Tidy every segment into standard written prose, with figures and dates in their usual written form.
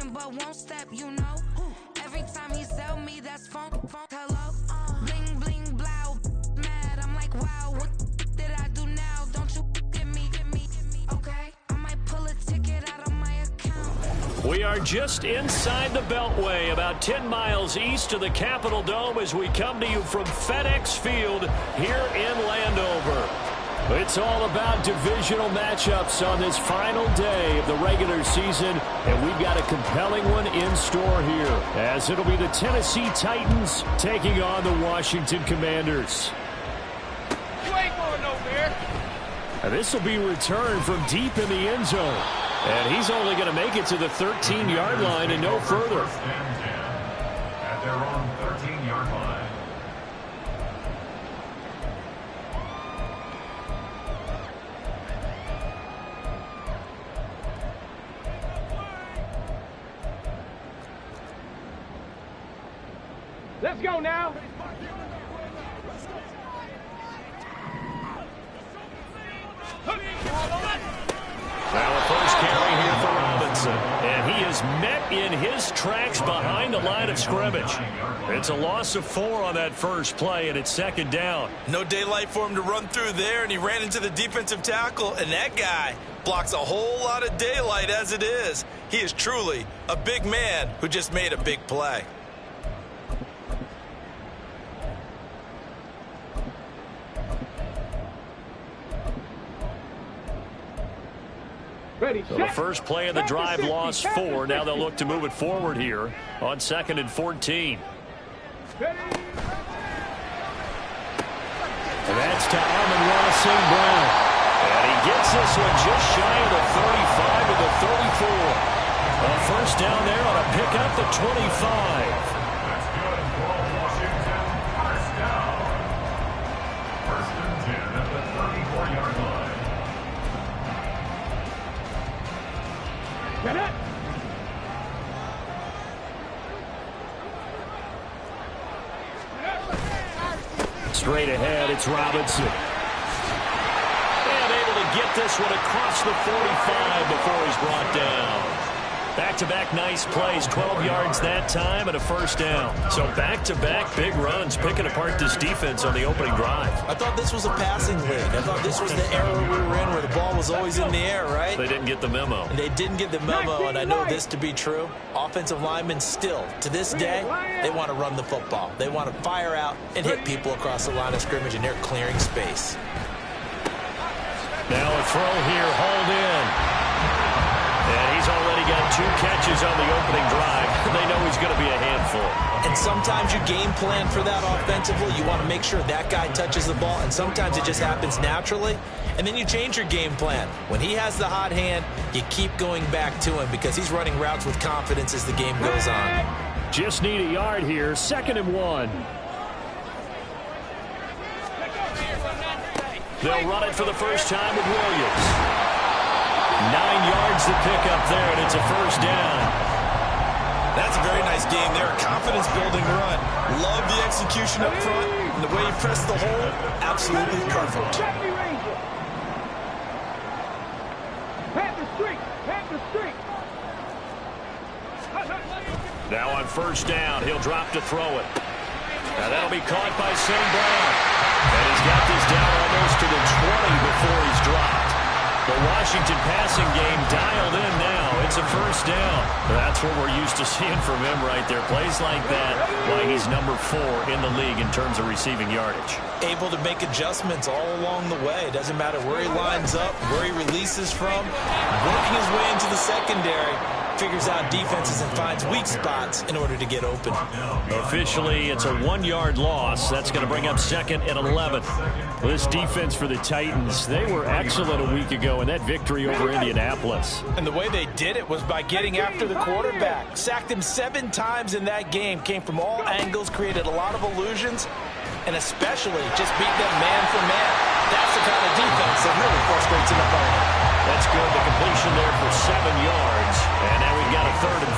moving but won't step, you know. Every time he sell me, that's phone, hello. Bling, bling, blow, mad. I'm like, wow, what did I do now? Don't you get me, okay? I might pull a ticket out of my account. We are just inside the Beltway, about 10 miles east of the Capitol Dome as we come to you from FedEx Field here in Landover. It's all about divisional matchups on this final day of the regular season, and we've got a compelling one in store here, as it'll be the Tennessee Titans taking on the Washington Commanders. You ain't going nowhere. This will be returned from deep in the end zone, and he's only going to make it to the 13-yard line and no further. At their own 13-yard line. Let's go now. Now a first carry here for Robinson. And he is met in his tracks behind the line of scrimmage. It's a loss of 4 on that first play, and it's second down. No daylight for him to run through there, and he ran into the defensive tackle, and that guy blocks a whole lot of daylight as it is. He is truly a big man who just made a big play. So the first play of the drive lost 4. Now they'll look to move it forward here on 2nd and 14. And that's to Amon-Ra St. Brown. And he gets this one just shy of the 35 to the 34. A first down there on a pickup at 25. That's good for Washington. First down. First and 10 at the 34-yard line. Get it. Straight ahead, it's Robinson. And able to get this one across the 45 before he's brought down. Back-to-back nice plays, 12 yards that time and a first down. So back-to-back big runs, picking apart this defense on the opening drive. I thought this was a passing league. I thought this was the era we were in where the ball was always in the air, right? They didn't get the memo. They didn't get the memo, and I know this to be true. Offensive linemen still, to this day, they want to run the football. They want to fire out and hit people across the line of scrimmage, and they're clearing space. Now a throw here, hauled in. And he's already got 2 catches on the opening drive. They know he's going to be a handful. And sometimes you game plan for that offensively. You want to make sure that guy touches the ball, and sometimes it just happens naturally. And then you change your game plan. When he has the hot hand, you keep going back to him because he's running routes with confidence as the game goes on. Just need a yard here, 2nd and 1. They'll run it for the first time with Williams. 9 yards to pick up there, and it's a first down. That's a very nice game there. A confidence-building run. Love the execution up front. And the way he pressed the hole, absolutely perfect. Now on first down, he'll drop to throw it. Now that'll be caught by St. Brown. And he's got this down almost to the 20 before he's dropped. The Washington passing game dialed in now. It's a first down. That's what we're used to seeing from him right there. Plays like that, why he's number 4 in the league in terms of receiving yardage. Able to make adjustments all along the way. Doesn't matter where he lines up, where he releases from. Working his way into the secondary. Figures out defenses and finds weak spots in order to get open. Officially, it's a 1-yard loss. That's going to bring up 2nd and 11. This defense for the Titans, they were excellent a week ago in that victory over Indianapolis. And the way they did it was by getting after the quarterback. Sacked him 7 times in that game. Came from all angles, created a lot of illusions, and especially just beat them man for man. That's the kind of defense that really frustrates an opponent. That's good. The completion there for 7 yards. And now we've got a 3rd and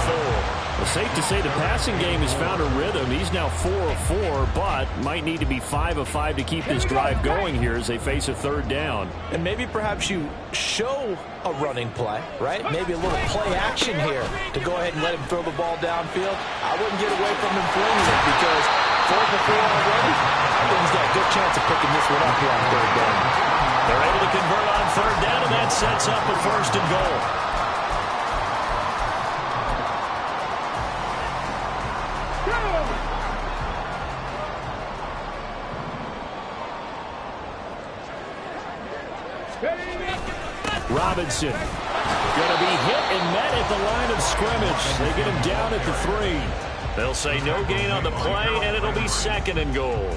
4. safe to say the passing game has found a rhythm. He's now 4 of 4, but might need to be 5 of 5 to keep this drive going here as they face a third down. And maybe perhaps you show a running play, right? Maybe a little play action here to go ahead and let him throw the ball downfield. I wouldn't get away from him flinging it because 4 for 4 already. I think he's got a good chance of picking this one up here on third down. They're able to convert on third down, and that sets up a first and goal. Robinson going to be hit and met at the line of scrimmage. They get him down at the 3. They'll say no gain on the play, and it'll be second and goal.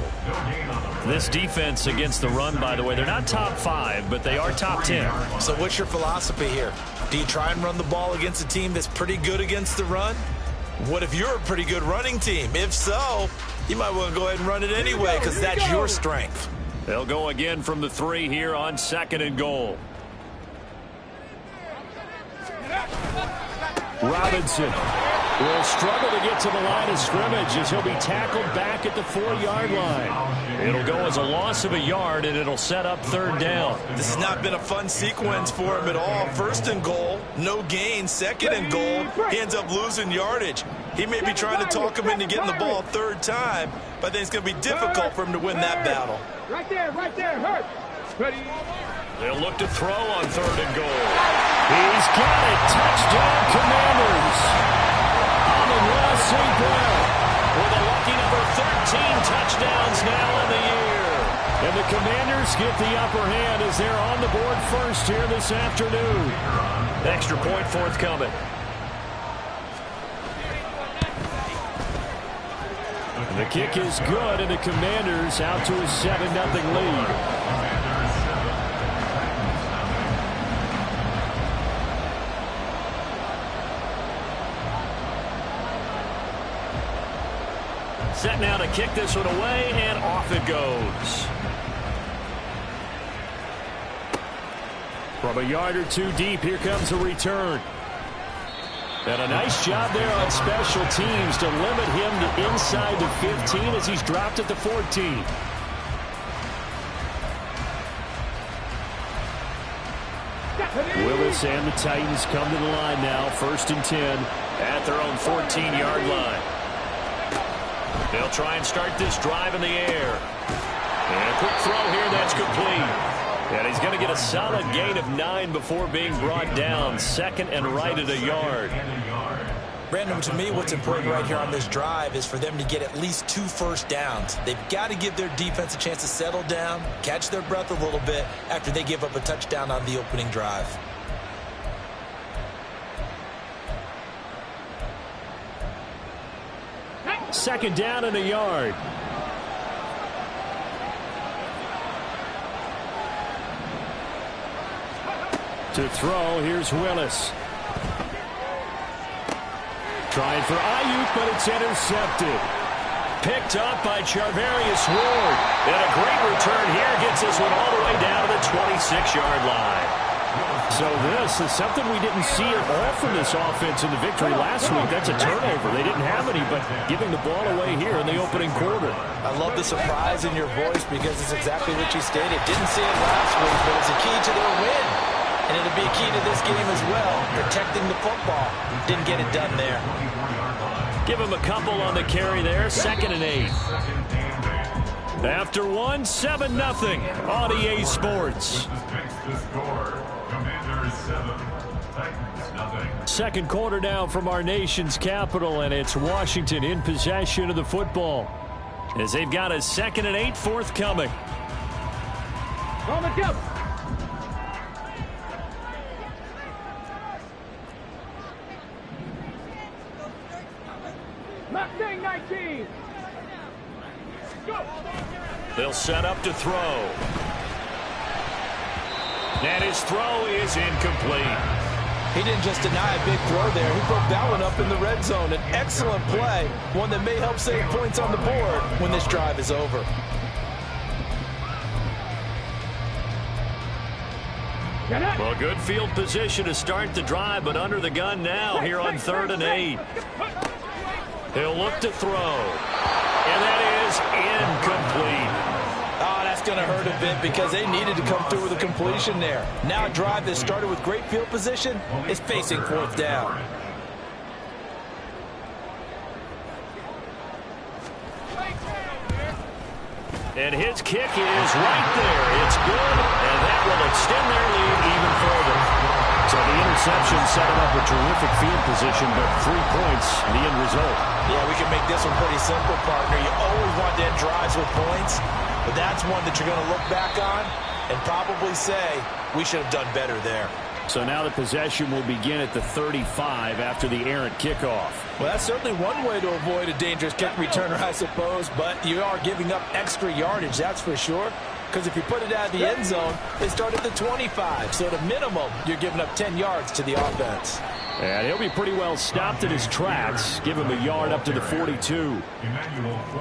This defense against the run, by the way, they're not top 5, but they are top 10. So what's your philosophy here? Do you try and run the ball against a team that's pretty good against the run? What if you're a pretty good running team? If so, you might want to go ahead and run it anyway because that's your strength. They'll go again from the 3 here on second and goal. Robinson will struggle to get to the line of scrimmage as he'll be tackled back at the 4-yard line. It'll go as a loss of a yard, and it'll set up third down. This has not been a fun sequence for him at all. First and goal, no gain. Second and goal, he ends up losing yardage. He may be trying to talk him into getting the ball third time, but I think it's going to be difficult for him to win that battle. Right there, hurt. Ready. They'll look to throw on third and goal. He's got it. Touchdown, Commanders. Amon-Ra St. Brown with a lucky number 13 touchdowns now in the year. And the Commanders get the upper hand as they're on the board first here this afternoon. Extra point forthcoming. The kick is good, and the Commanders out to a 7-0 lead. Set now to kick this one away, and off it goes. From a yard or two deep, here comes a return. And a nice job there on special teams to limit him to inside the 15 as he's dropped at the 14. Willis and the Titans come to the line now, 1st and 10 at their own 14-yard line. They'll try and start this drive in the air. And a quick throw here, that's complete. And he's going to get a solid gain of 9 before being brought down. Second and right at a yard. Brandon, to me, what's important right here on this drive is for them to get at least 2 first downs. They've got to give their defense a chance to settle down, catch their breath a little bit after they give up a touchdown on the opening drive. Second down and a yard. To throw, here's Willis. Trying for Ayuk, but it's intercepted. Picked up by Charvarius Ward. And a great return here gets this one all the way down to the 26-yard line. So this is something we didn't see at all from this offense in the victory last week. That's a turnover. They didn't have any, but giving the ball away here in the opening quarter. I love the surprise in your voice because it's exactly what you stated. Didn't see it last week, but it's a key to their win. And it'll be a key to this game as well, protecting the football. Didn't get it done there. Give him a couple on the carry there. 2nd and 8. After one, 7-0 on EA Sports. Second quarter now from our nation's capital, and it's Washington in possession of the football as they've got a 2nd and 8 forthcoming. Go. Mustang 19. Go. They'll set up to throw. And his throw is incomplete. He didn't just deny a big throw there. He broke that one up in the red zone. An excellent play, one that may help save points on the board when this drive is over. Well, good field position to start the drive, but under the gun now here on 3rd and 8. He'll look to throw. And that is incomplete. Oh, that's going to hurt a bit because they needed to come through with a completion there. Now a drive that started with great field position is facing fourth down. And his kick is right there. It's good, and that will extend their lead even further. So the interception set him up a terrific field position, but 3 points, the end result. Yeah, we can make this one pretty simple, partner. You always want to end drives with points, but that's one that you're going to look back on and probably say, we should have done better there. So now the possession will begin at the 35 after the errant kickoff. Well, that's certainly one way to avoid a dangerous kick returner, I suppose, but you are giving up extra yardage, that's for sure. Because if you put it out of the end zone, they start at the 25. So at a minimum, you're giving up 10 yards to the offense. And he'll be pretty well stopped in his tracks. Give him a yard up to the 42.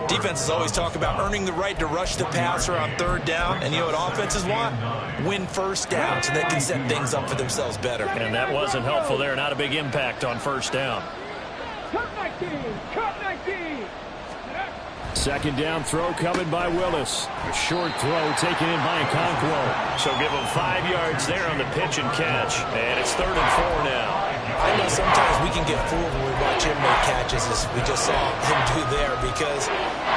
Defenses always talk about earning the right to rush the passer on third down. And you know what offenses want? Win first down so they can set things up for themselves better. And that wasn't helpful there. Not a big impact on first down. Cut 19! Cut 19! Second down throw coming by Willis. A short throw taken in by Okonkwo. So give him 5 yards there on the pitch and catch. And it's 3rd and 4 now. I know sometimes we can get fooled when we watch him make catches, as we just saw him do there, because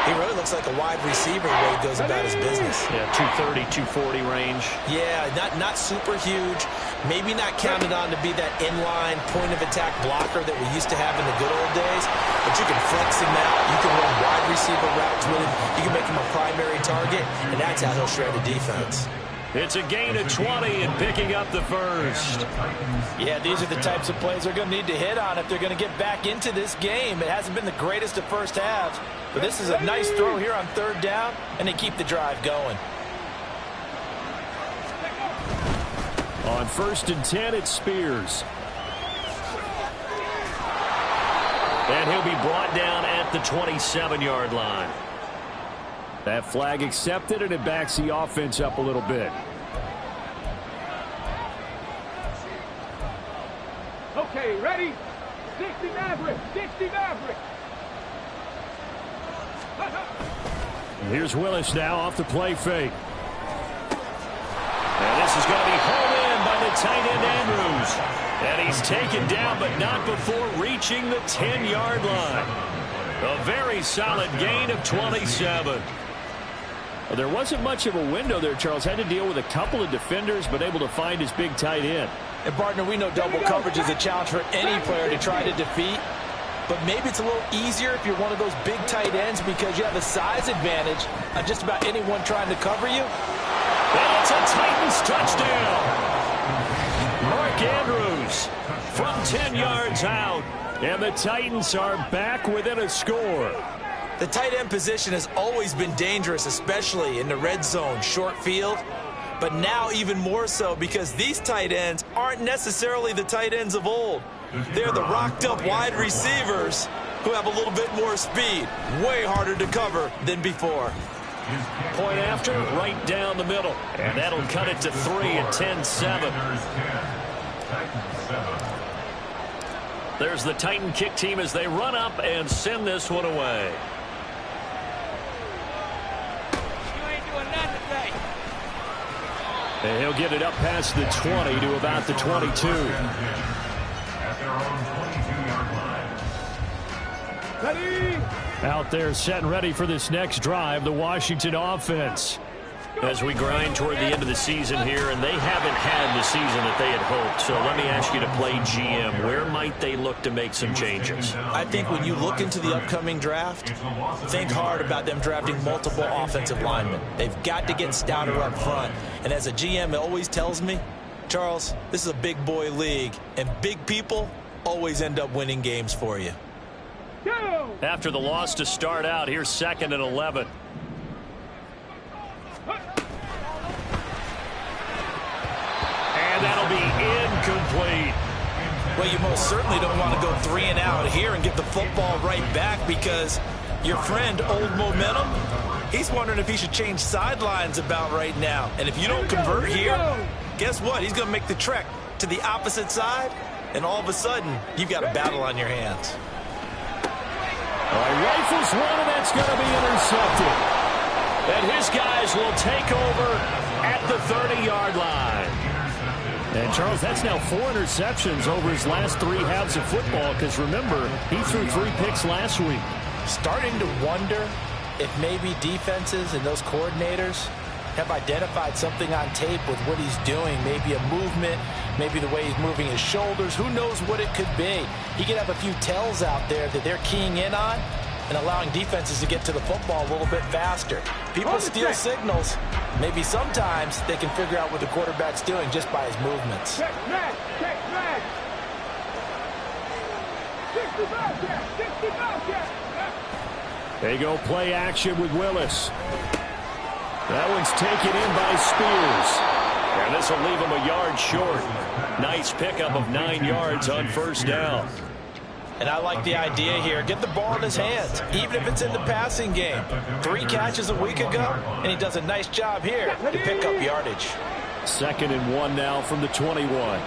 he really looks like a wide receiver the way he goes about his business. Yeah, 230, 240 range. Yeah, not super huge. Maybe not counted on to be that inline point-of-attack blocker that we used to have in the good old days, but you can flex him out. You can run wide receiver routes with him. You can make him a primary target, and that's how he'll shred a defense. It's a gain of 20 and picking up the first. Yeah, these are the types of plays they're going to need to hit on if they're going to get back into this game. It hasn't been the greatest of first halves, but this is a nice throw here on third down, and they keep the drive going. On 1st and 10, it's Spears. And he'll be brought down at the 27-yard line. That flag accepted, and it backs the offense up a little bit. Okay, ready? 60 Maverick! 60 Maverick! Here's Willis now off the play fake. And this is going to be hauled in by the tight end Andrews. And he's taken down, but not before reaching the 10-yard line. A very solid gain of 27. Well, there wasn't much of a window there, Charles. Had to deal with a couple of defenders, but able to find his big tight end. And, partner, we know double coverage is a challenge for any player to try to defeat. But maybe it's a little easier if you're one of those big tight ends because you have a size advantage on just about anyone trying to cover you. And it's a Titans touchdown. Mark Andrews from 10 yards out. And the Titans are back within a score. The tight end position has always been dangerous, especially in the red zone, short field. But now even more so because these tight ends aren't necessarily the tight ends of old. They're the rocked-up wide receivers who have a little bit more speed. Way harder to cover than before. Point after, right down the middle. And that'll cut it to 3 at 10-7. There's the Titan kick team as they run up and send this one away. And he'll get it up past the 20 to about the 22. At their own 22-yard line. Ready? Out there set and ready for this next drive, the Washington offense. As we grind toward the end of the season here, and they haven't had the season that they had hoped. So let me ask you to play GM. Where might they look to make some changes? I think when you look into the upcoming draft, think hard about them drafting multiple offensive linemen. They've got to get stouter up front. And as a GM, it always tells me, Charles, this is a big boy league, and big people always end up winning games for you. Go! After the loss to start out, here's 2nd and 11. And that'll be incomplete. Well, you most certainly don't want to go 3 and out here and get the football right back because your friend, Old Momentum, he's wondering if he should change sidelines about right now. And if you don't convert here, guess what? He's going to make the trek to the opposite side, and all of a sudden, you've got a battle on your hands. throws one, and that's going to be intercepted. And his guys will take over at the 30-yard line. And, Charles, that's now 4 interceptions over his last 3 halves of football because, remember, he threw 3 picks last week. Starting to wonder if maybe defenses and those coordinators have identified something on tape with what he's doing. Maybe a movement, maybe the way he's moving his shoulders. Who knows what it could be? He could have a few tells out there that they're keying in on and allowing defenses to get to the football a little bit faster. People steal signals. Maybe sometimes they can figure out what the quarterback's doing just by his movements. Check man. 65 check. 65 check. They go play action with Willis. That one's taken in by Spears. And this will leave him a yard short. Nice pickup of 9 yards on first down. And I like the idea here. Get the ball in his hands, even if it's in the passing game. 3 catches a week ago, and he does a nice job here to pick up yardage. 2nd and 1 now from the 21.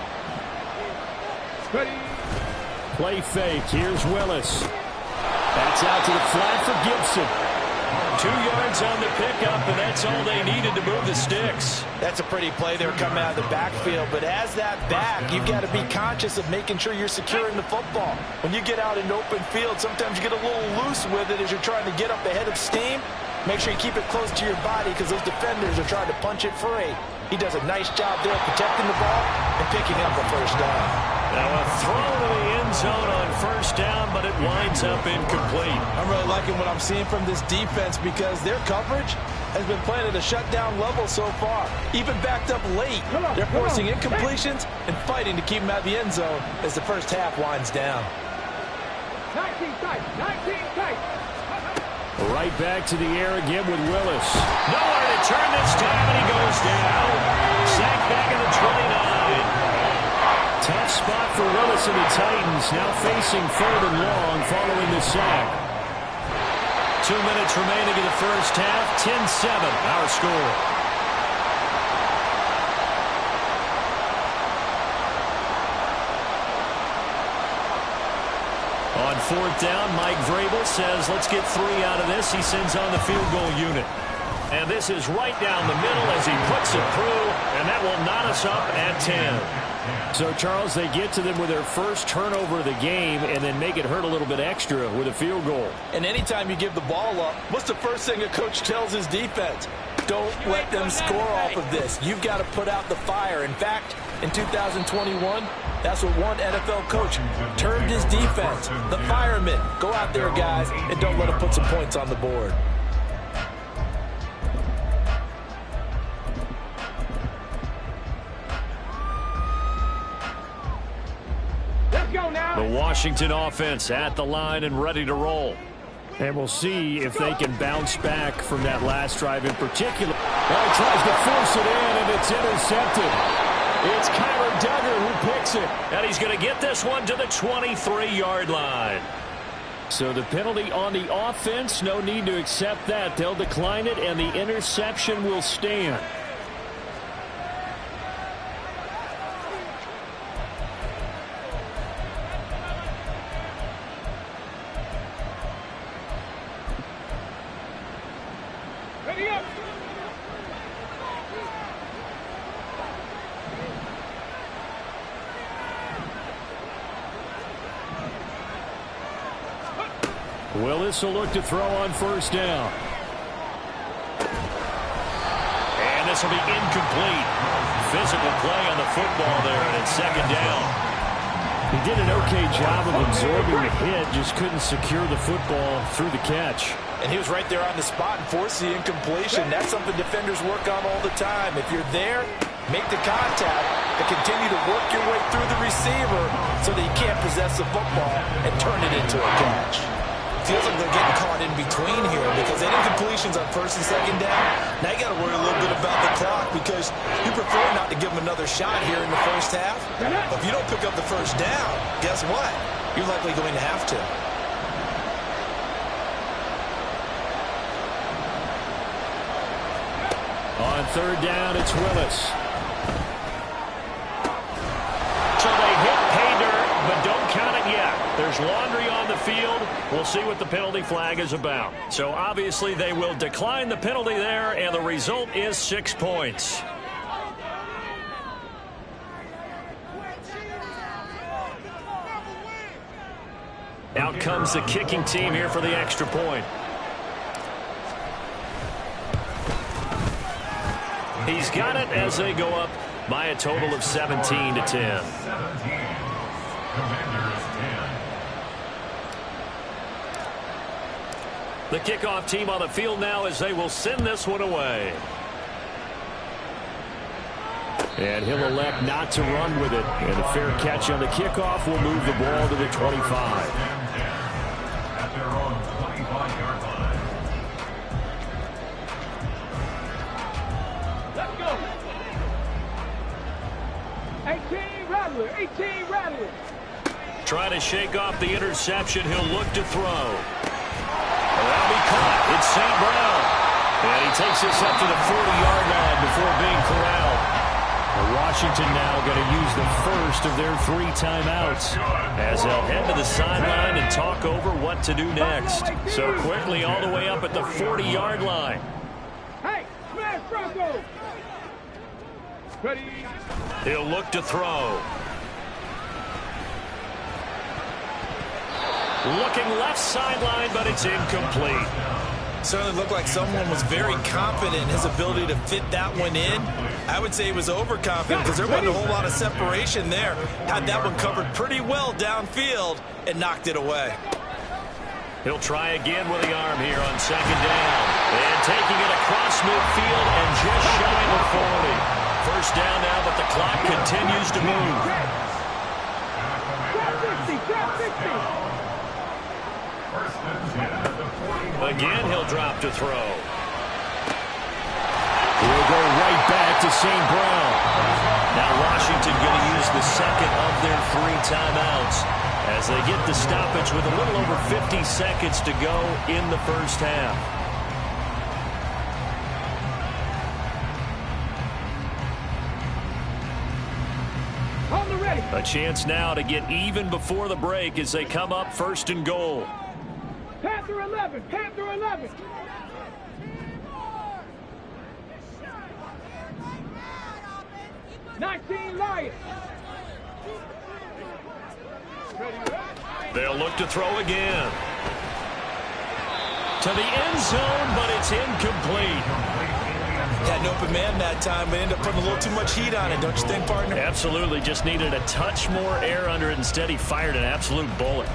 Play fake. Here's Willis. That's out to the flat for Gibson. 2 yards on the pickup, and that's all they needed to move the sticks. That's a pretty play there coming out of the backfield, but as that back, you've got to be conscious of making sure you're securing the football. When you get out in open field, sometimes you get a little loose with it as you're trying to get up ahead of steam. Make sure you keep it close to your body because those defenders are trying to punch it free. He does a nice job there protecting the ball and picking up a first down. Now a throw to the end zone on first down, but it winds up incomplete. I'm really liking what I'm seeing from this defense because their coverage has been playing at a shutdown level so far. Even backed up late, they're forcing incompletions and fighting to keep them out of the end zone as the first half winds down. 19 tight. Right back to the air again with Willis. Nowhere to turn this time, and he goes down. Sacked back at the 29. Tough spot for Willis and the Titans, now facing 3rd and long following the sack. 2 minutes remaining in the first half, 10-7, our score. On 4th down, Mike Vrabel says, let's get 3 out of this. He sends on the field goal unit. And this is right down the middle as he puts it through, and that will knot us up at 10. So, Charles, they get to them with their first turnover of the game and then make it hurt a little bit extra with a field goal. And anytime you give the ball up, what's the first thing a coach tells his defense? Don't let them score off of this. You've got to put out the fire. In fact, in 2021, that's what one NFL coach termed his defense. The firemen. Go out there, guys, and don't let them put some points on the board. The Washington offense at the line and ready to roll. And we'll see if they can bounce back from that last drive in particular. Well, he tries to force it in, and it's intercepted. It's Kyler Duggar who picks it. And he's going to get this one to the 23-yard line. So the penalty on the offense, no need to accept that. They'll decline it, and the interception will stand. Willis will look to throw on first down. And this will be incomplete. Physical play on the football there, and it's 2nd down. He did an okay job of absorbing the hit, just couldn't secure the football through the catch. And he was right there on the spot and forced the incompletion. That's something defenders work on all the time. If you're there, make the contact, but continue to work your way through the receiver so that you can't possess the football and turn it into a catch. Feels like they're getting caught in between here because they did completions on 1st and 2nd down. Now you got to worry a little bit about the clock because you prefer not to give them another shot here in the first half. But if you don't pick up the first down, guess what? You're likely going to have to. On 3rd down, it's Willis. So they hit pay dirt, but don't count it yet. There's laundry on the field. We'll see what the penalty flag is about. So obviously they will decline the penalty there, and the result is 6 points. Out comes the kicking team here for the extra point. He's got it as they go up by a total of 17 to 10. 17. Commanders 10. The kickoff team on the field now as they will send this one away. And he'll elect not to run with it. And a fair catch on the kickoff will move the ball to the 25. At their own 25-yard line. Let's go. 18 Rattler, 18 Rattler. Trying to shake off the interception. He'll look to throw. That'll be caught. It's St. Brown. And he takes this up to the 40-yard line before being corralled. Washington now going to use the first of their 3 timeouts as they'll head to the sideline and talk over what to do next. So quickly all the way up at the 40-yard line. Hey, smash Bronco. Ready. He'll look to throw. Looking left sideline, but it's incomplete. Certainly looked like someone was very confident in his ability to fit that one in. I would say he was overconfident because there wasn't a whole lot of separation there. Had that one covered pretty well downfield and knocked it away. He'll try again with the arm here on second down. And taking it across midfield and just shy of 40. First down now, but the clock continues to move. Drop 50, drop 50. First and 10 at the 40. Again, he'll drop to throw. He'll go right back to St. Brown. Now Washington going to use the second of their 3 timeouts as they get the stoppage with a little over 50 seconds to go in the first half. On the ready. A chance now to get even before the break as they come up first and goal. Panther 11, Panther 11. Lions. They'll look to throw again. To the end zone, but it's incomplete. Had an open man that time, but ended up putting a little too much heat on it, don't you think, partner? Absolutely. Just needed a touch more air under it. Instead, he fired an absolute bullet.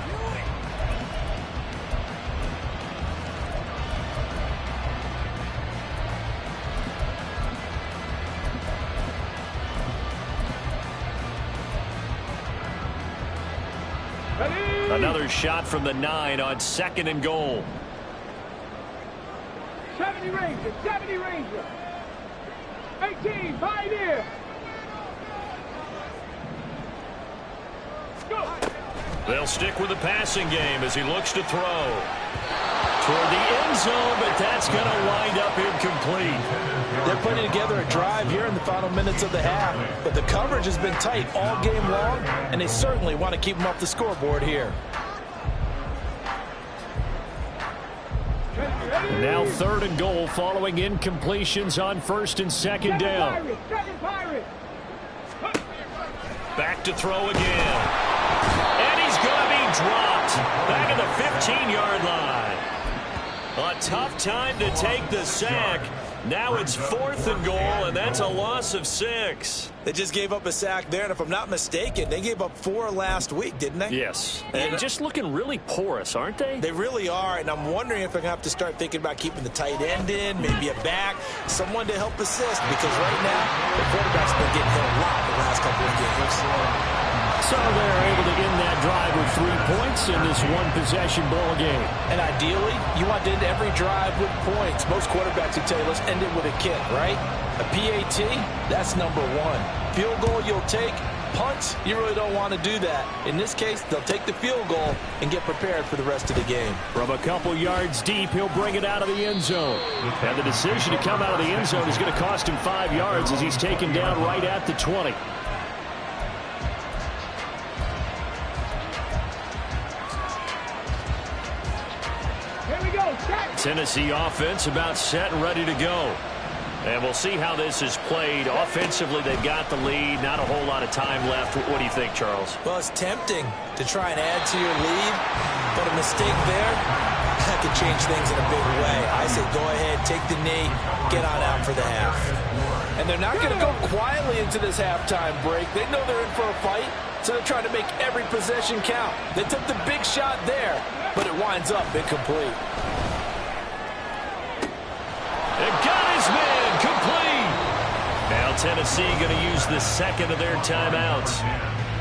Another shot from the 9 on second and goal. 70 Ranger, 70 Ranger. 18, Pioneer. Go. They'll stick with the passing game as he looks to throw. Toward the end zone, but that's going to wind up incomplete. They're putting together a drive here in the final minutes of the half, but the coverage has been tight all game long, and they certainly want to keep them off the scoreboard here. Now third and goal following incompletions on first and second down. Back to throw again. And he's going to be dropped back at the 15-yard line. A tough time to take the sack. Now it's fourth and goal, and that's a loss of 6. They just gave up a sack there, and if I'm not mistaken, they gave up 4 last week, didn't they? Yes. And just looking really porous, aren't they? They really are, and I'm wondering if they're going to have to start thinking about keeping the tight end in, maybe a back, someone to help assist, because right now, the quarterback's been getting hit a lot the last couple of games. So they're able to end that drive with 3 points in this one-possession ball game. And ideally, you want to end every drive with points. Most quarterbacks would tell you, let's end it with a kick, right? A PAT, that's number 1. Field goal you'll take. Punts, you really don't want to do that. In this case, they'll take the field goal and get prepared for the rest of the game. From a couple yards deep, he'll bring it out of the end zone. And the decision to come out of the end zone is going to cost him 5 yards as he's taken down right at the 20. Tennessee offense about set and ready to go. And we'll see how this is played. Offensively, they've got the lead. Not a whole lot of time left. What do you think, Charles? Well, it's tempting to try and add to your lead, but a mistake there, that could change things in a big way. I say go ahead, take the knee, get on out for the half. And they're not going to go quietly into this halftime break. They know they're in for a fight, so they're trying to make every possession count. They took the big shot there, but it winds up incomplete. It got his man complete. Now Tennessee going to use the second of their timeouts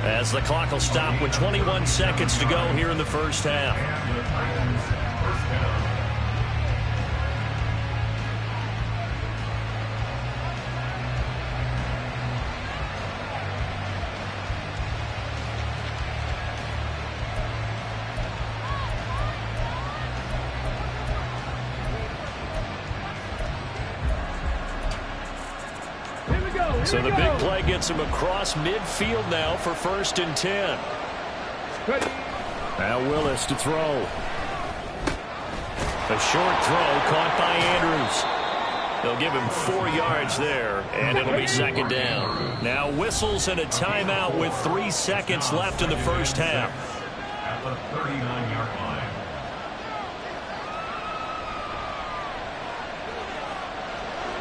as the clock will stop with 21 seconds to go here in the first half. So the big play gets him across midfield now for 1st and 10. Now Willis to throw. A short throw caught by Andrews. They'll give him 4 yards there, and it'll be 2nd down. Now whistles and a timeout with 3 seconds left in the first half. At the 39-yard line.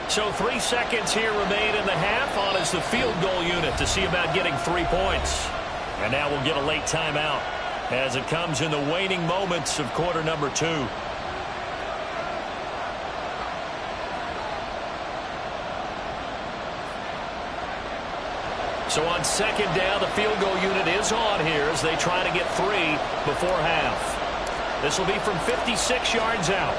So 3 seconds here remain in the half on as the field goal unit to see about getting 3 points. And now we'll get a late timeout as it comes in the waning moments of quarter number 2. So on 2nd down, the field goal unit is on here as they try to get 3 before half. This will be from 56 yards out.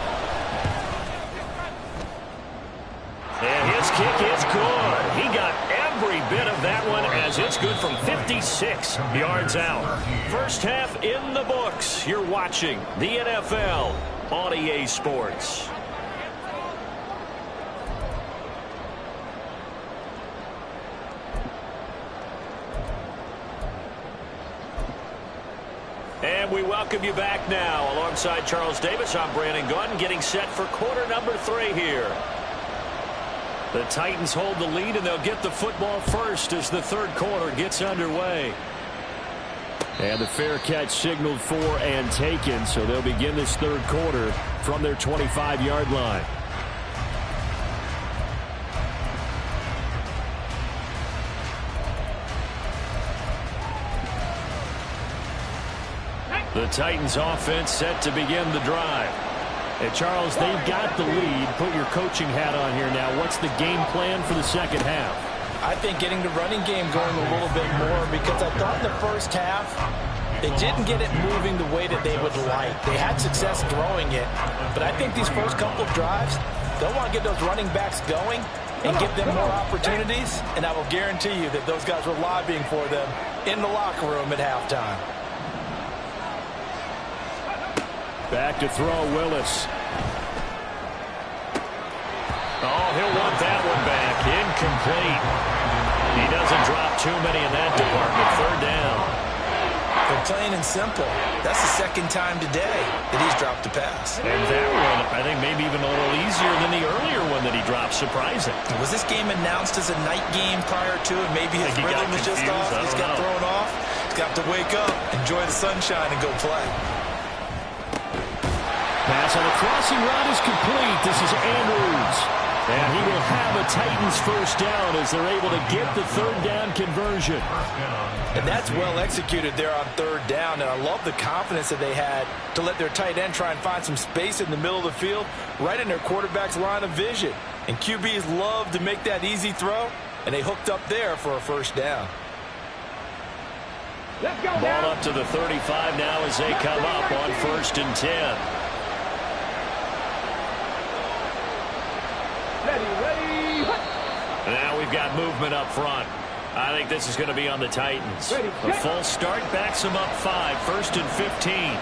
And his kick is good. He got every bit of that one as it's good from 56 yards out. First half in the books. You're watching the NFL on EA Sports. And we welcome you back now. Alongside Charles Davis, I'm Brandon Gunn, getting set for quarter number 3 here. The Titans hold the lead, and they'll get the football first as the third quarter gets underway. And the fair catch signaled for and taken, so they'll begin this third quarter from their 25-yard line. The Titans offense set to begin the drive. Hey, Charles, they've got the lead. Put your coaching hat on here now. What's the game plan for the second half? I think getting the running game going a little bit more, because I thought in the first half they didn't get it moving the way that they would like. They had success throwing it, but I think these first couple of drives, they'll want to get those running backs going and give them more opportunities, and I will guarantee you that those guys were lobbying for them in the locker room at halftime. Back to throw, Willis. Oh, he'll want that one back. Incomplete. He doesn't drop too many in that department. 3rd down. But plain and simple, that's the 2nd time today that he's dropped a pass. And that one, I think, maybe even a little easier than the earlier one that he dropped. Surprising. Was this game announced as a night game prior to it? Maybe his rhythm was just off. He's got thrown off. He's got to wake up, enjoy the sunshine, and go play. Pass on the crossing route is complete. This is Andrews. And he will have a Titans first down as they're able to get the 3rd down conversion. And that's well executed there on 3rd down. And I love the confidence that they had to let their tight end try and find some space in the middle of the field, right in their quarterback's line of vision. And QBs love to make that easy throw, and they hooked up there for a first down. Ball up to the 35 now as they come up on 1st and 10. Now we've got movement up front. I think this is going to be on the Titans. A false start backs them up 5. 1st and 15.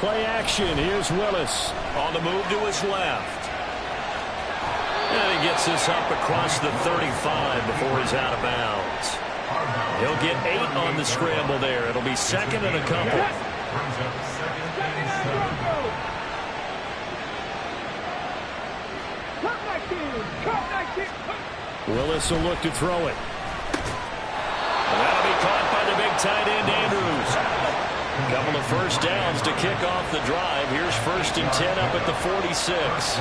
Play action. Here's Willis on the move to his left. And he gets this up across the 35 before he's out of bounds. He'll get 8 on the scramble there. It'll be 2nd and a couple. Brings up second and 7. Willis will look to throw it. That'll be caught by the big tight end, Andrews. A couple of first downs to kick off the drive. Here's 1st and 10 up at the 46.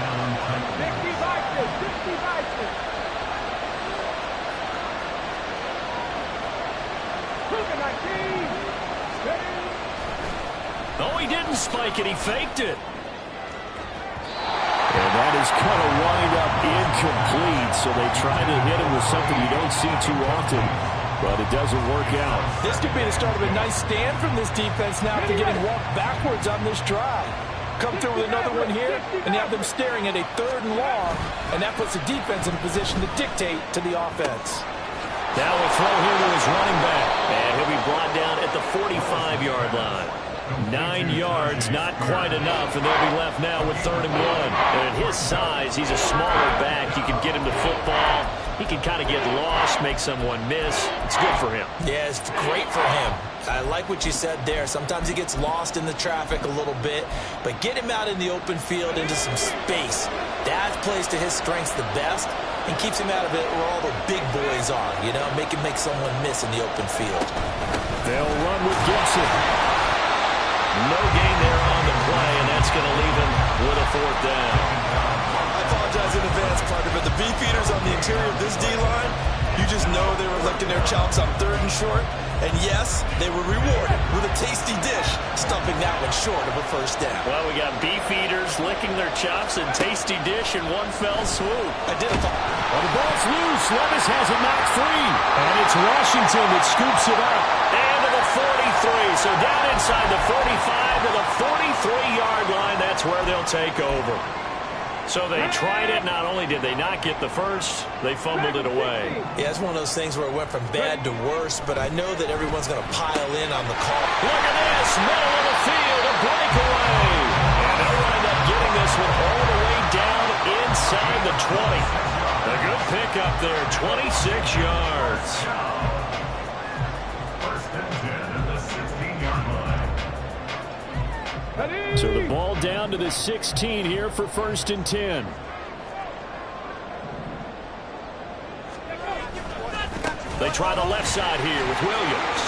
Oh, he didn't spike it. He faked it. And that is going to wind up incomplete. So they try to hit him with something you don't see too often, but it doesn't work out. This could be the start of a nice stand from this defense now after getting walked backwards on this drive. Come through with another one here, and you have them staring at a 3rd and long, and that puts the defense in a position to dictate to the offense. Now a throw here to his running back, and he'll be brought down at the 45-yard line. 9 yards, not quite enough, and they'll be left now with 3rd and 1. And at his size, he's a smaller back. You can get him to football. He can kind of get lost, make someone miss. It's good for him. Yeah, it's great for him. I like what you said there. Sometimes he gets lost in the traffic a little bit, but get him out in the open field into some space. That plays to his strengths the best and keeps him out of it where all the big boys are, you know, make someone miss in the open field. They'll run with Gibson. No gain there on the play, and that's going to leave him with a 4th down. I apologize in advance, partner, but the beefeaters on the interior of this D-line, you just know they were licking their chops on 3rd and short. And yes, they were rewarded with a tasty dish, stuffing that one short of a 1st down. Well, we got beefeaters licking their chops and tasty dish in one fell swoop. Well, the ball's loose. Levis has it knocked free. And it's Washington that scoops it up. And to the 43. So down inside the 45 to the 43-yard line. That's where they'll take over. So they tried it. Not only did they not get the first, they fumbled it away. Yeah, it's one of those things where it went from bad to worse, but I know that everyone's going to pile in on the call. Look at this. Middle of the field, a breakaway. And they'll wind up getting this one all the way down inside the 20. A good pickup there, 26 yards. 1st and 10 at the 16-yard line. So the ball down to the 16 here for 1st and 10. They try the left side here with Williams.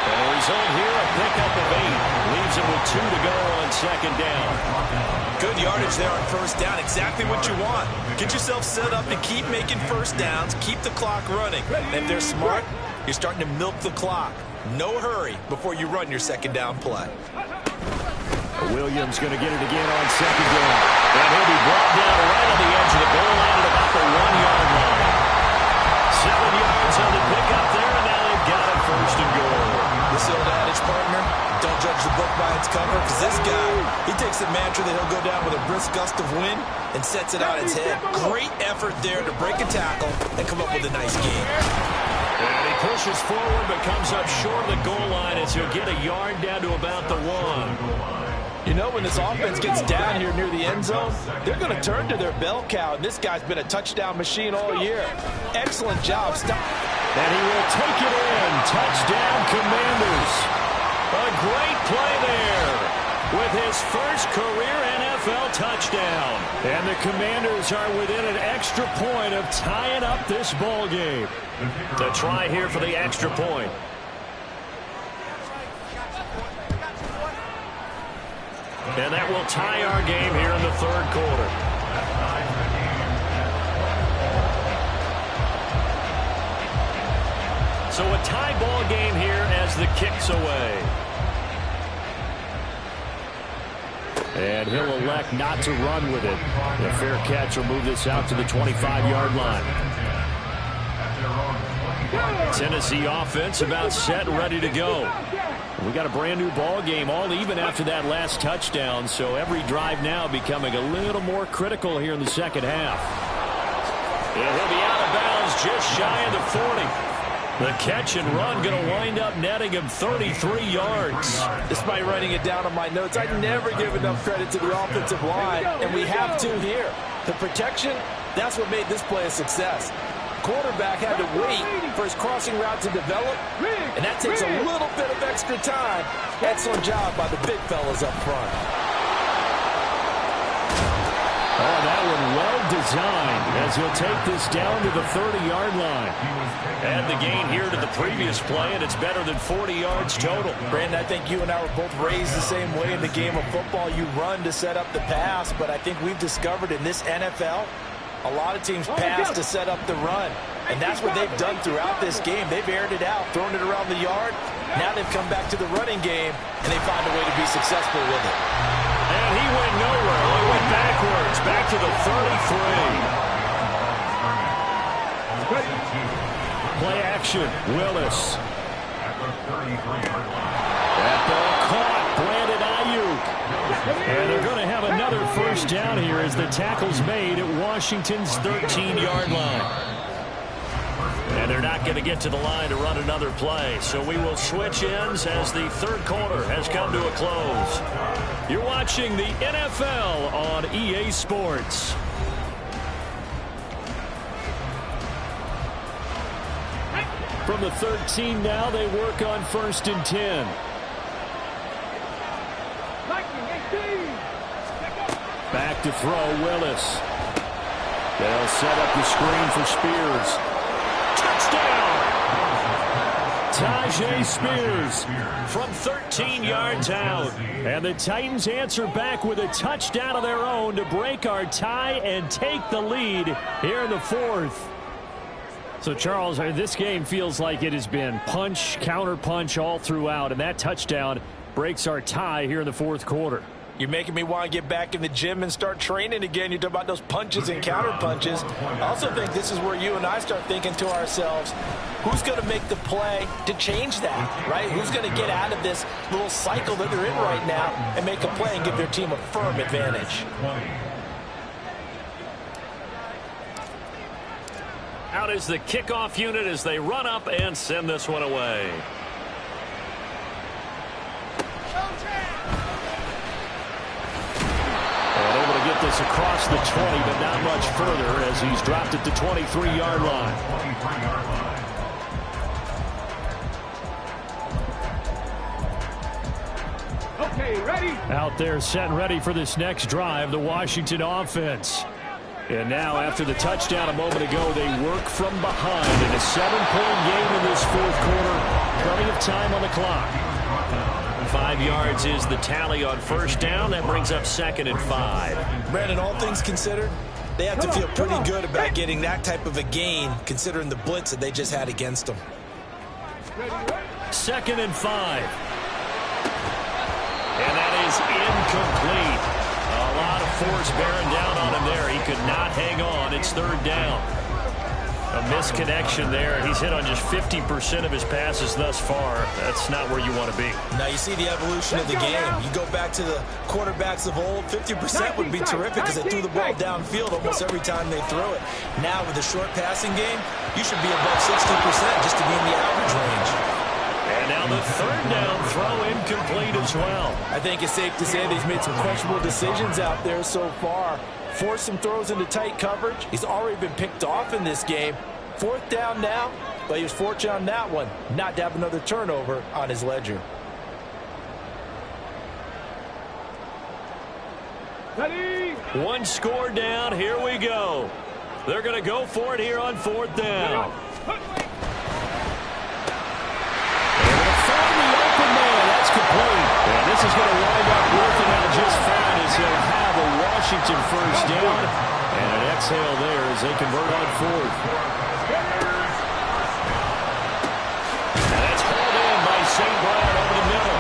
And the result here, a pickup of 8. Leaves him with 2 to go on 2nd down. Good yardage there on 1st down. Exactly what you want. Get yourself set up to keep making 1st downs, keep the clock running. And if they're smart, you're starting to milk the clock. No hurry before you run your 2nd down play. Williams going to get it again on 2nd down. And he'll be brought down right on the edge of the goal line at about the 1-yard line. 7 yards on the pickup there, and now they've got it 1st and goal. This old adage, partner, don't judge the book by its cover, because this guy, he takes the mantra that he'll go down with a brisk gust of wind and sets it on its head. Great effort there to break a tackle and come up with a nice game. And he pushes forward but comes up short of the goal line as he'll get a yard down to about the 1. You know, when this offense gets down here near the end zone, they're going to turn to their bell cow, and this guy's been a touchdown machine all year. Excellent job. And he will take it in. Touchdown, Commanders. A great play there with his first career NFL touchdown. And the Commanders are within an extra point of tying up this ball game. To try here for the extra point. And that will tie our game here in the 3rd quarter. So a tie ball game here as the kick's away. And he'll elect not to run with it. A fair catch will move this out to the 25-yard line. Tennessee offense about set and ready to go. We got a brand new ball game, all even after that last touchdown, so every drive now becoming a little more critical here in the 2nd half. And he'll be out of bounds just shy of the 40. The catch and run going to wind up netting him 33 yards. Despite writing it down on my notes, I never give enough credit to the offensive line, and we have to here. The protection, that's what made this play a success. quarterback had to wait for his crossing route to develop, and that takes a little bit of extra time. Excellent job by the big fellas up front. Oh, that one well designed as he'll take this down to the 30-yard line. And the gain here to the previous play, and it's better than 40 yards total. Brandon, I think you and I were both raised the same way in the game of football. You run to set up the pass, but I think we've discovered in this NFL, a lot of teams pass to set up the run. And that's what they've done throughout this game. They've aired it out, thrown it around the yard. Now they've come back to the running game, and they find a way to be successful with it. And he went nowhere. He went backwards, back to the 33. Play action, Willis. That ball caught, Brandon Ayuk. And they're going to have another first down here as the tackle's made at Washington's 13-yard line. And they're not going to get to the line to run another play. So we will switch ends as the third quarter has come to a close. You're watching the NFL on EA Sports. From the 13 now, they work on 1st and 10. Back to throw, Willis. They'll set up the screen for Spears. Touchdown! Tajay Spears from 13 yards out. And the Titans answer back with a touchdown of their own to break our tie and take the lead here in the fourth. So, Charles, this game feels like it has been punch, counter-punch all throughout, and that touchdown breaks our tie here in the fourth quarter. You're making me want to get back in the gym and start training again. You talk about those punches and counter-punches. I also think this is where you and I start thinking to ourselves, who's going to make the play to change that, right? Who's going to get out of this little cycle that they're in right now and make a play and give their team a firm advantage? Out is the kickoff unit as they run up and send this one away. And able to get this across the 20, but not much further as he's dropped at the 23-yard line. Okay, ready? Out there set and ready for this next drive, the Washington offense. And now, after the touchdown a moment ago, they work from behind in a 7-point game in this fourth quarter. Plenty of time on the clock. 5 yards is the tally on first down. That brings up 2nd and 5. Brandon, all things considered, they have to feel pretty good about getting that type of a gain, considering the blitz that they just had against them. 2nd and 5. And that is incomplete. A lot of force bearing down on him there. He could not hang on. It's 3rd down. A misconnection there. He's hit on just 50% of his passes thus far. That's not where you want to be. Now you see the evolution of the game. You go back to the quarterbacks of old, 50% would be terrific because they threw the ball downfield almost every time they throw it. Now with the short passing game, you should be above 60% just to be in the average range. And now the 3rd down throw incomplete as well. I think it's safe to say they've made some questionable decisions out there so far. Forced some throws into tight coverage. He's already been picked off in this game. 4th down now, but he was fortunate on that one not to have another turnover on his ledger. Ready? One score down. Here we go. They're going to go for it here on 4th down. Complete. And this is going to wind up working out just fine as he'll have a Washington first down. And an exhale there as they convert on 4th. And that's hauled in by St. Brown over the middle.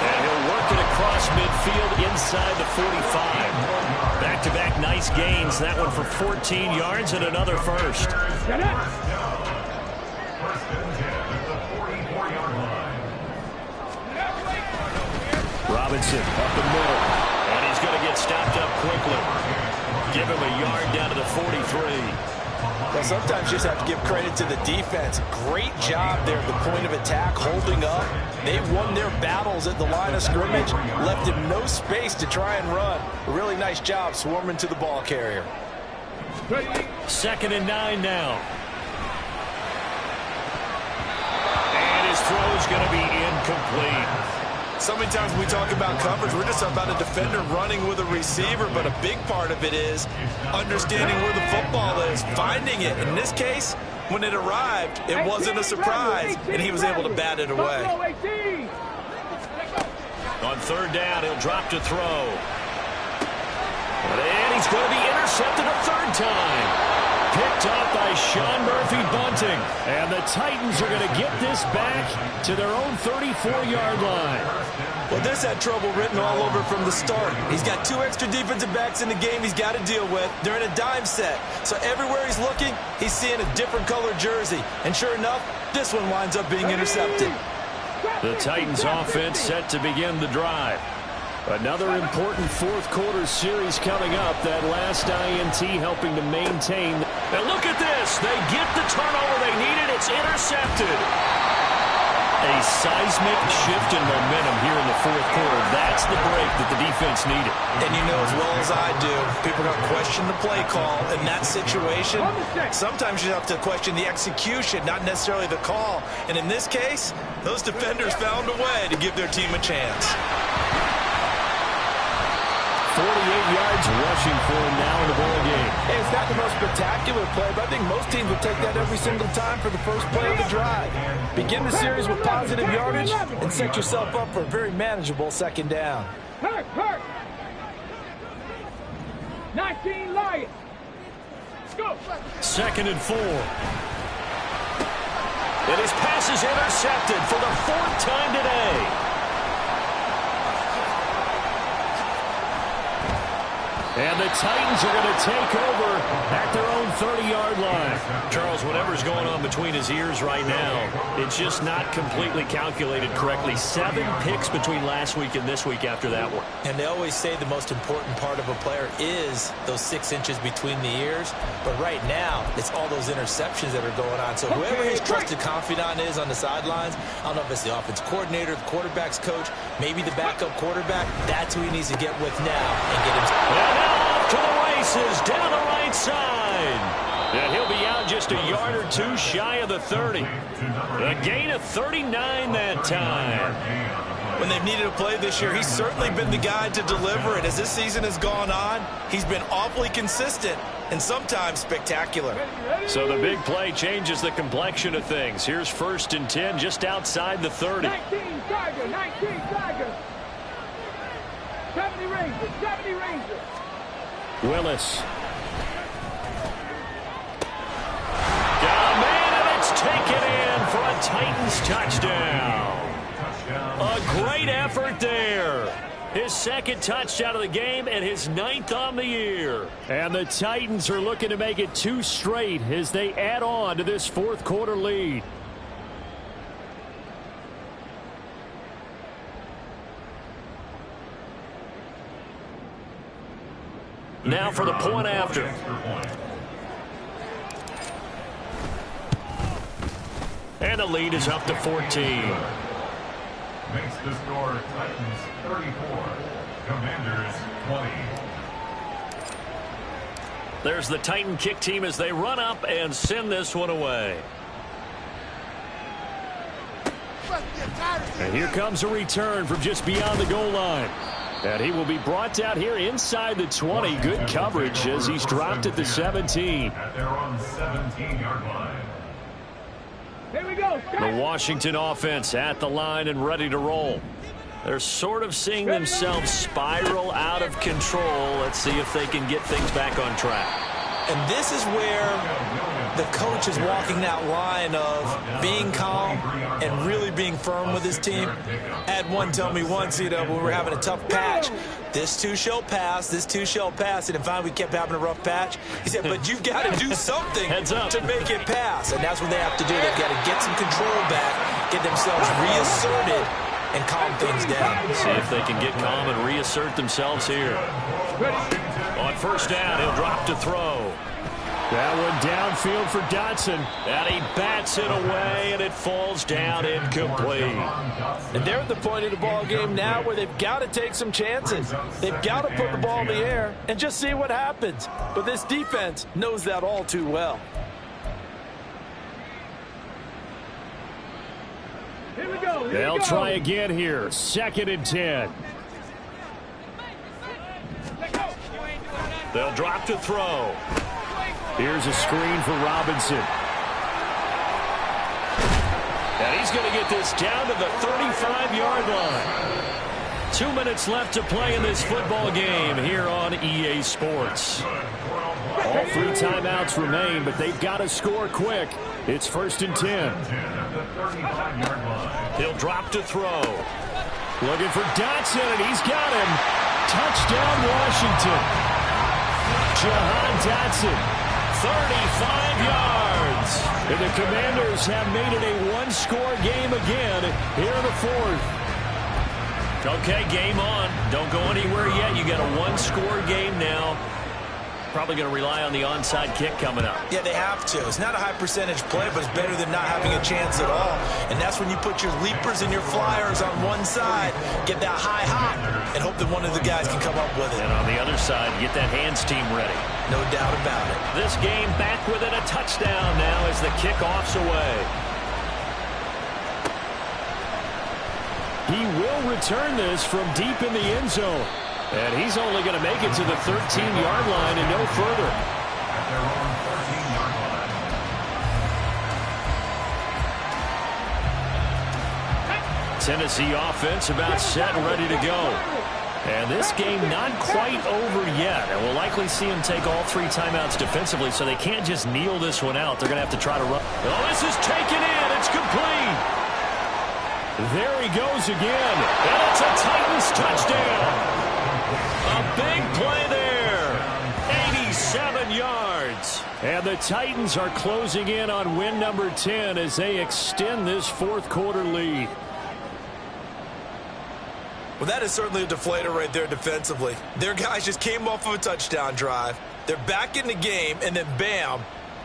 And he'll work it across midfield inside the 45. Back-to-back nice gains. That one for 14 yards and another first. Get it. Robinson up the middle, and he's going to get stopped up quickly. Give him a yard down to the 43. Well, sometimes you just have to give credit to the defense. Great job there at the point of attack, holding up. They won their battles at the line of scrimmage, left him no space to try and run. A really nice job swarming to the ball carrier. 2nd and 9 now. throw is going to be incomplete. So many times when we talk about coverage, we're just about a defender running with a receiver, but a big part of it is understanding where the football is, finding it. In this case, when it arrived, it wasn't a surprise, and he was able to bat it away. On third down, he'll drop to throw. And he's going to be intercepted a third time. Picked up by Sean Murphy-Bunting. And the Titans are going to get this back to their own 34-yard line. Well, this had trouble written all over from the start. He's got 2 extra defensive backs in the game he's got to deal with. They're in a dime set. So everywhere he's looking, he's seeing a different color jersey. And sure enough, this one winds up being intercepted. The Titans offense set to begin the drive. Another important fourth quarter series coming up. That last INT helping to maintain. And look at this. They get the turnover they needed. It's intercepted. A seismic shift in momentum here in the fourth quarter. That's the break that the defense needed. And you know as well as I do, people are going to question the play call in that situation. Sometimes you have to question the execution, not necessarily the call. And in this case, those defenders found a way to give their team a chance. 48 yards rushing for him now in the ball game. Hey, it's not the most spectacular play, but I think most teams would take that every single time for the first play of the drive. Begin the series with positive yardage and set yourself up for a very manageable second down. Hurt! 19 Lions. Go! 2nd and 4. And his pass is intercepted for the 4th time today. And the Titans are going to take over at their own 30-yard line. Charles, whatever's going on between his ears right now, it's just not completely calculated correctly. 7 picks between last week and this week after that one. And they always say the most important part of a player is those 6 inches between the ears. But right now, it's all those interceptions that are going on. So whoever his trusted confidant is on the sidelines, I don't know if it's the offense coordinator, the quarterback's coach, maybe the backup quarterback, that's who he needs to get with now and get him. And off to the races down the right side. And he'll be out just a yard or 2 shy of the 30. A gain of 39 that time. When they've needed a play this year, he's certainly been the guy to deliver it. As this season has gone on, he's been awfully consistent and sometimes spectacular. So the big play changes the complexion of things. Here's 1st and 10 just outside the 30. 19 Tigers. 70 Rangers. Willis. Got a man, and it's taken in for a Titans touchdown. A great effort there. His 2nd touchdown of the game and his 9th on the year. And the Titans are looking to make it 2 straight as they add on to this fourth quarter lead. Now for the point after. And the lead is up to 14. Makes the score Titans 34, Commanders 20. There's the Titan kick team as they run up and send this one away. And here comes a return from just beyond the goal line. And he will be brought down here inside the 20. Good coverage as he's dropped at the 17. At their own 17-yard line. Here we go. The Washington offense at the line and ready to roll. They're sort of seeing themselves spiral out of control. Let's see if they can get things back on track. And this is where the coach is walking that line of being calm and really being firm with his team. I had one tell me once, when we were having a tough patch, this too shall pass, this too shall pass. And finally we kept having a rough patch. He said, but you've got to do something to make it pass. And that's what they have to do. They've got to get some control back, get themselves reasserted, and calm things down. See if they can get calm and reassert themselves here. On 1st down, he'll drop to throw. That one downfield for Dotson. And he bats it away, and it falls down incomplete. And they're at the point of the ball game now where they've got to take some chances. They've got to put the ball in the air and just see what happens. But this defense knows that all too well. They'll try again here. 2nd and 10. They'll drop to throw. Here's a screen for Robinson. And he's going to get this down to the 35-yard line. 2 minutes left to play in this football game here on EA Sports. All 3 timeouts remain, but they've got to score quick. It's 1st and 10. He'll drop to throw. Looking for Dotson, and he's got him. Touchdown, Washington. Jahan Dotson, 35 yards. And the Commanders have made it a one-score game again here in the 4th. Okay, game on. Don't go anywhere yet. You got a one-score game now. Probably going to rely on the onside kick coming up. Yeah, they have to. It's not a high-percentage play, but it's better than not having a chance at all. And that's when you put your leapers and your flyers on one side, get that high hop, and hope that one of the guys can come up with it. And on the other side, get that hands team ready. No doubt about it. This game back within a touchdown now as the kickoff's away. He will return this from deep in the end zone. And he's only going to make it to the 13-yard line and no further. At their own 13-yard line. Tennessee offense about set and ready to go. And this game not quite over yet. And we'll likely see him take all 3 timeouts defensively, so they can't just kneel this one out. They're going to have to try to run. Oh, this is taken in. It's complete. There he goes again. And it's a Titans touchdown. A big play there. 87 yards. And the Titans are closing in on win number 10 as they extend this 4th quarter lead. Well, that is certainly a deflator right there defensively. Their guys just came off of a touchdown drive. They're back in the game, and then bam,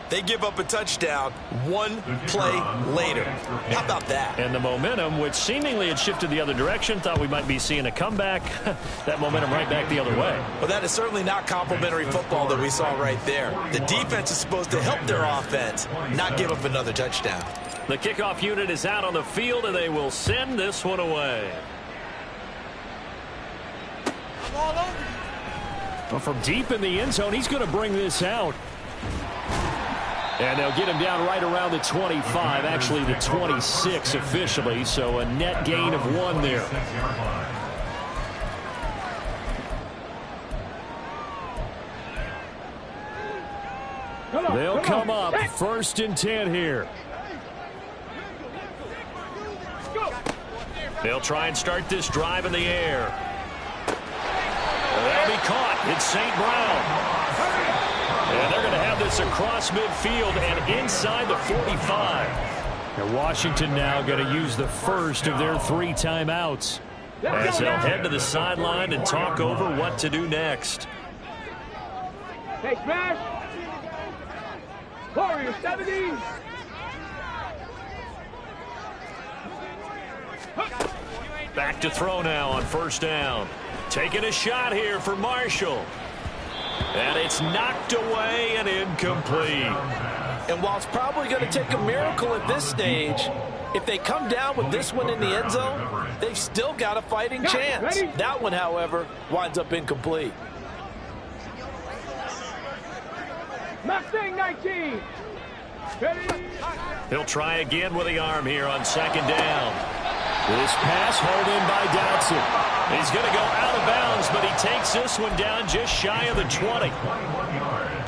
they give up a touchdown 1 play later. How about that? And the momentum, which seemingly had shifted the other direction, thought we might be seeing a comeback. That momentum right back the other way. Well, that is certainly not complimentary football that we saw right there. The defense is supposed to help their offense, not give up another touchdown. The kickoff unit is out on the field, and they will send this one away. But from deep in the end zone, he's going to bring this out. And they'll get him down right around the 25, actually the 26 officially, so a net gain of 1 there. They'll come up 1st and 10 here. They'll try and start this drive in the air. They'll be caught. It's St. Brown. And they're going to have this across midfield and inside the 45. And Washington now going to use the first of their 3 timeouts as they'll head to the sideline and talk over what to do next. Hey, smash! Warrior 70! Back to throw now on 1st down. Taking a shot here for Marshall. And it's knocked away and incomplete. And while it's probably going to take a miracle at this stage, if they come down with this one in the end zone, they've still got a fighting chance. That one, however, winds up incomplete. Mustang 19! Ready? He'll try again with the arm here on 2nd down. This pass hauled in by Dotson. He's going to go out of bounds, but he takes this one down just shy of the 20.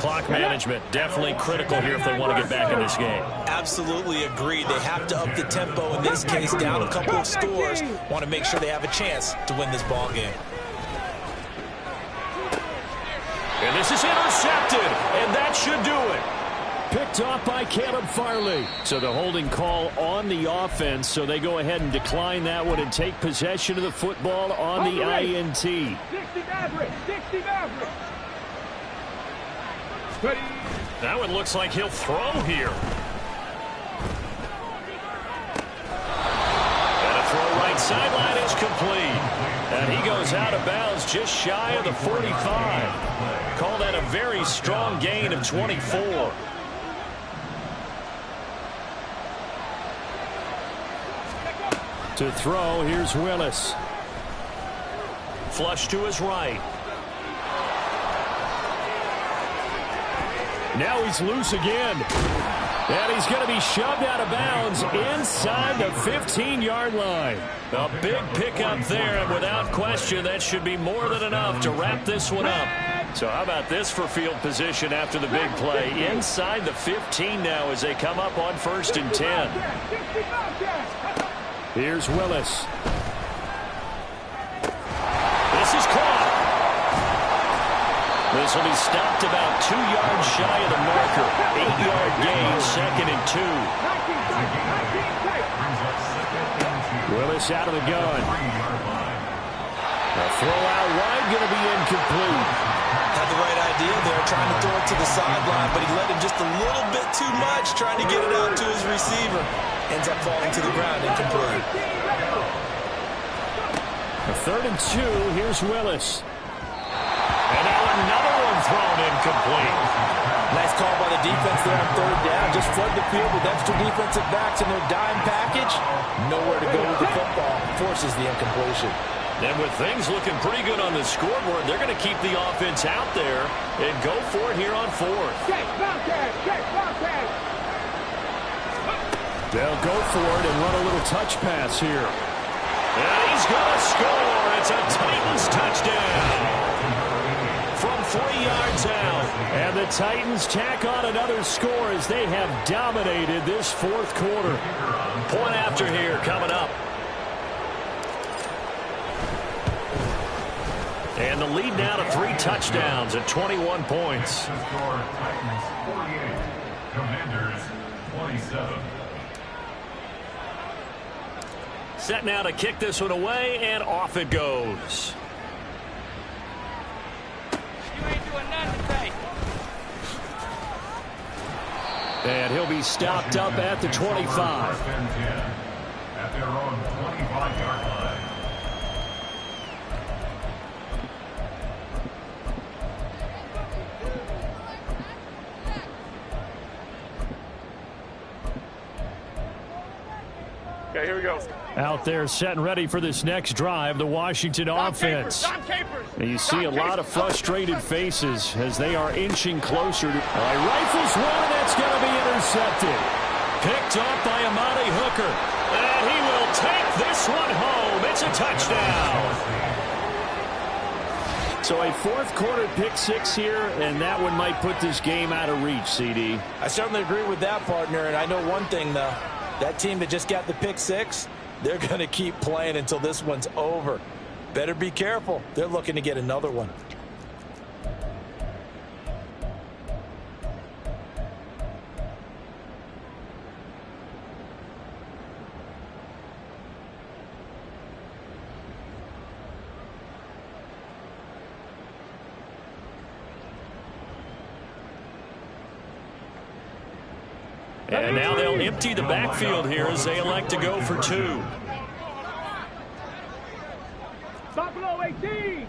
Clock management definitely critical here if they want to get back in this game. Absolutely agreed. They have to up the tempo in this case, down a couple of scores. Want to make sure they have a chance to win this ball game. And this is intercepted, and that should do it. Picked off by Caleb Farley. So the holding call on the offense, so they go ahead and decline that one and take possession of the football on the INT. 60 Maverick! 60 Maverick! Ready? That one looks like he'll throw here. And a throw right sideline is complete. And he goes out of bounds just shy of the 45. Call that a very strong gain of 24. To throw, here's Willis. Flush to his right. Now he's loose again. And he's going to be shoved out of bounds inside the 15-yard line. A big pickup there, and without question, that should be more than enough to wrap this one up. So how about this for field position after the big play? Inside the 15 now as they come up on 1st and 10. Here's Willis. This is caught. This will be stopped about 2 yards shy of the marker. 8-yard gain, 2nd and 2. Willis out of the gun. A throw out wide, going to be incomplete. Had the right idea there, trying to throw it to the sideline, but he let him just a little bit too much, trying to get it out to his receiver. Ends up falling to the ground, incomplete. A 3rd and 2, here's Willis. And now another one thrown incomplete. Nice call by the defense there on 3rd down. Just flood the field with extra defensive backs in their dime package. Nowhere to go with the football. Forces the incompletion. And with things looking pretty good on the scoreboard, they're going to keep the offense out there and go for it here on 4th. They'll go for it and run a little touch pass here. And he's going to score. It's a Titans touchdown. From 3 yards out. And the Titans tack on another score as they have dominated this 4th quarter. Point after here coming up. And the lead now to 3 touchdowns at 21 points. Titans 48, Commanders 27. Set now to kick this one away, and off it goes. You ain't doing nothing today. And he'll be stopped up at the 25. 1st and 10 at their own 25-yard line. Okay, here we go. Out there set and ready for this next drive, the Washington offense. And you see a lot of frustrated faces as they are inching closer. Rifles one, that's going to be intercepted. Picked up by Amani Hooker. And he will take this one home. It's a touchdown. So a 4th quarter pick 6 here, and that one might put this game out of reach, CD. I certainly agree with that, partner, and I know one thing, though. That team that just got the pick 6, they're going to keep playing until this one's over. Better be careful. They're looking to get another one. And now they'll empty the backfield here as they elect to go for 2. Buffalo 18.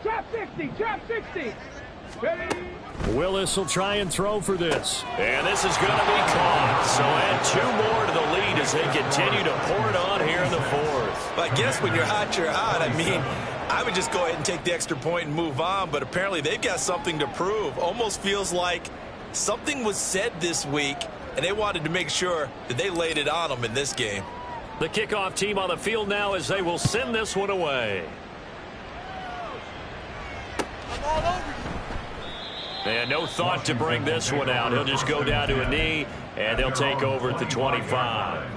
Trap 60. Trap 60. Ready. Willis will try and throw for this. And this is going to be caught. So add 2 more to the lead as they continue to pour it on here in the 4th. But I guess when you're hot, you're hot. I mean, I would just go ahead and take the extra point and move on, but apparently they've got something to prove. Almost feels like something was said this week, and they wanted to make sure that they laid it on them in this game. The kickoff team on the field now as they will send this one away. And no thought to bring this one out. He'll just go down to a knee, and they'll take over at the 25.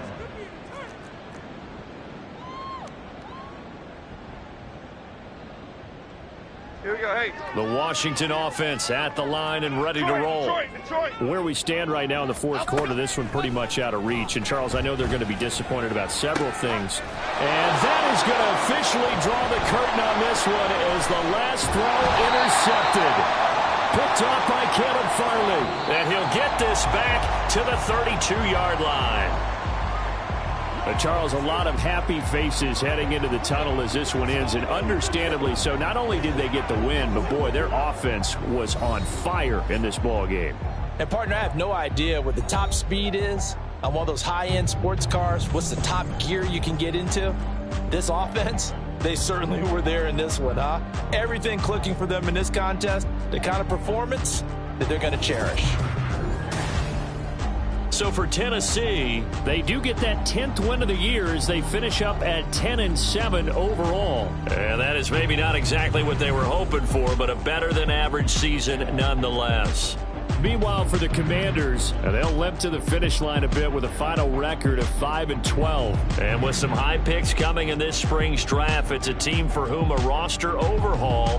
Here we go. Hey. The Washington offense at the line and ready to roll. Where we stand right now in the 4th quarter, this one pretty much out of reach. And, Charles, I know they're going to be disappointed about several things. And that is going to officially draw the curtain on this one as the last throw intercepted. Picked off by Caleb Farley. And he'll get this back to the 32-yard line. Charles, a lot of happy faces heading into the tunnel as this one ends, and understandably so. Not only did they get the win, but, boy, their offense was on fire in this ball game. And, partner, I have no idea what the top speed is on one of those high-end sports cars, what's the top gear you can get into? This offense, they certainly were there in this one, huh? Everything clicking for them in this contest, the kind of performance that they're going to cherish. So for Tennessee, they do get that 10th win of the year as they finish up at 10-7 overall. And that is maybe not exactly what they were hoping for, but a better than average season nonetheless. Meanwhile, for the Commanders, they'll limp to the finish line a bit with a final record of 5-12. And with some high picks coming in this spring's draft, it's a team for whom a roster overhaul